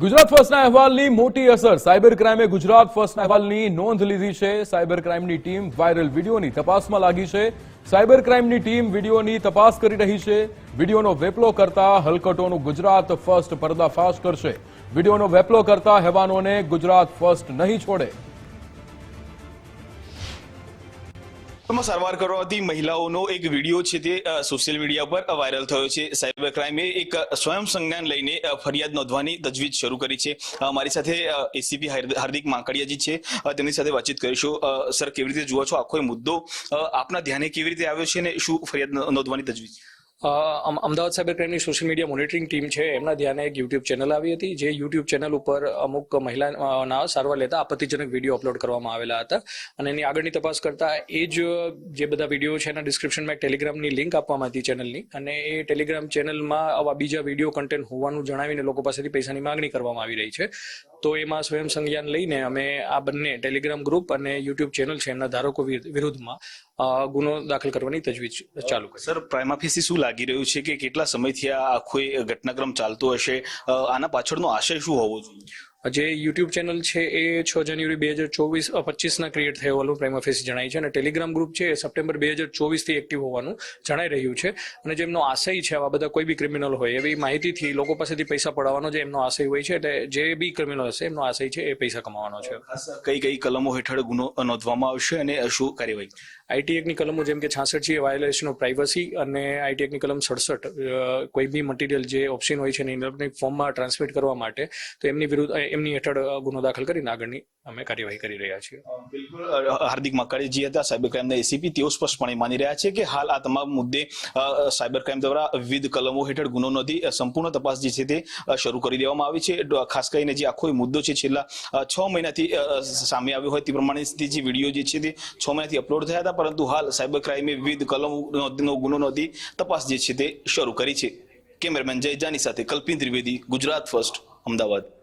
ગુજરાત ફર્સ્ટના અહેવાલની મોટી અસર સાયબર ક્રાઇમે ગુજરાત ફર્સ્ટના અહેવાલની નોંધ લીધી છે। સાયબર ક્રાઇમની ટીમ વાયરલ વિડીયોની તપાસમાં લાગી છે। સાયબર ક્રાઇમની ટીમ વિડીયોની તપાસ કરી રહી છે। વિડીયોનો વેપલો કરતા હલકટોનું ગુજરાત ફર્સ્ટ પર્દાફાશ કરશે। વિડીયોનો વેપલો કરતા હેવાનોને ગુજરાત ફર્સ્ટ નહીં છોડે। સારવાર કરવાથી મહિલાઓનો એક વિડીયો છે તે સોશિયલ મીડિયા પર વાયરલ થયો છે। સાયબર ક્રાઇમે એક સ્વયં સંજ્ઞાન લઈને ફરિયાદ નોંધવાની તજવીજ શરૂ કરી છે। મારી સાથે એસીપી હાર્દિક માંકડિયાજી છે, તેમની સાથે વાતચીત કરીશું। સર, કેવી રીતે જુઓ છો આખો મુદ્દો, આપના ધ્યાને કેવી રીતે આવ્યો છે અને શું ફરિયાદ નોંધવાની તજવીજ? અમદાવાદ સાયબર ક્રાઇમની સોશિયલ મીડિયા મોનિટરિંગ ટીમ છે, એમના ધ્યાને એક યુટ્યુબ ચેનલ આવી હતી। જે યુટ્યુબ ચેનલ ઉપર અમુક મહિલાના સારવાર લેતા આપત્તિજનક વિડીયો અપલોડ કરવામાં આવેલા હતા અને એની આગળની તપાસ કરતા એ જ જે બધા વિડીયો છે એના ડિસ્ક્રિપ્શનમાં એક ટેલિગ્રામની લિંક આપવામાં હતી ચેનલની, અને એ ટેલિગ્રામ ચેનલમાં આવા બીજા વિડીયો કન્ટેન્ટ હોવાનું જણાવીને લોકો પાસેથી પૈસાની માંગણી કરવામાં આવી રહી છે। તો એમાં સ્વયં સંજ્ઞાન લઈને અમે આ બંને ટેલિગ્રામ ગ્રુપ અને યુટ્યુબ ચેનલ છે એમના ધારકો વિરુદ્ધમાં ગુનો દાખલ કરવાની તજવીજ ચાલુ કરી। સર, પ્રાઇમા ફેસી શું લાગી રહ્યું છે કે કેટલા સમયથી આ આખો ઘટનાક્રમ ચાલતો હશે? આના પાછળનો આશય શું હોવો જોઈએ? જે યુટ્યુબ ચેનલ છે એ 6 જાન્યુઆરી 2025 ક્રિએટ થયો હોવાનું પ્રાઇમા ફેસી જણાય છે, અને ટેલિગ્રામ ગ્રુપ છે એ સપ્ટેમ્બર 2024 થી એક્ટિવ હોવાનું જણાઈ રહ્યું છે। અને જેમનો આશય છે આવા બધા કોઈ બી ક્રિમિનલ હોય એવી માહિતીથી લોકો પાસેથી પૈસા પડાવવાનો જે એમનો આશય હોય છે, એટલે જે બી ક્રિમિનલ હશે એમનો આશય છે એ પૈસા કમાવાનો છે। કઈ કઈ કલમો હેઠળ ગુનો નોંધવામાં આવશે અને શું કાર્યવાહી? આઈટી એક્ટની કલમો જેમ કે 66 છે વાયોલેશન ઓફ પ્રાઇવસી, અને આઈટી એક્ટની કલમ 67 કોઈ બી મટીરિયલ જે ઓપ્શન હોય છે એને ઇલેક્ટ્રોનિક ફોર્મમાં ટ્રાન્સમિટ કરવા માટે, તો એમની વિરુદ્ધ એમની હેઠળ ગુનો દાખલ કરીને આગળની અમે કાર્યવાહી કરી રહ્યા છીએ। બિલકુલ, હાર્દિક માંકડિયાજી હતા સાયબર ક્રાઇમના એસીપી। તેઓ સ્પષ્ટપણે માની રહ્યા છે કે હાલ આ તમામ મુદ્દે સાયબર ક્રાઇમ દ્વારા વિવિધ કલમો હેઠળ ગુનો નોંધી સંપૂર્ણ તપાસ જે છે તે શરૂ કરી દેવામાં આવી છે। ખાસ કરીને જે આખો મુદ્દો છે છેલ્લા 6 મહિનાથી સામે આવ્યો હોય તે પ્રમાણે જે વિડીયો જે છે તે 6 મહિનાથી અપલોડ થયા હતા, પરંતુ હાલ સાયબર ક્રાઇમે વિવિધ કલમોનો ગુનો નોંધી તપાસ જે છે તે શરૂ કરી છે। કેમેરામેન જય જાની સાથે કલ્પિન ત્રિવેદી, ગુજરાત ફર્સ્ટ, અમદાવાદ।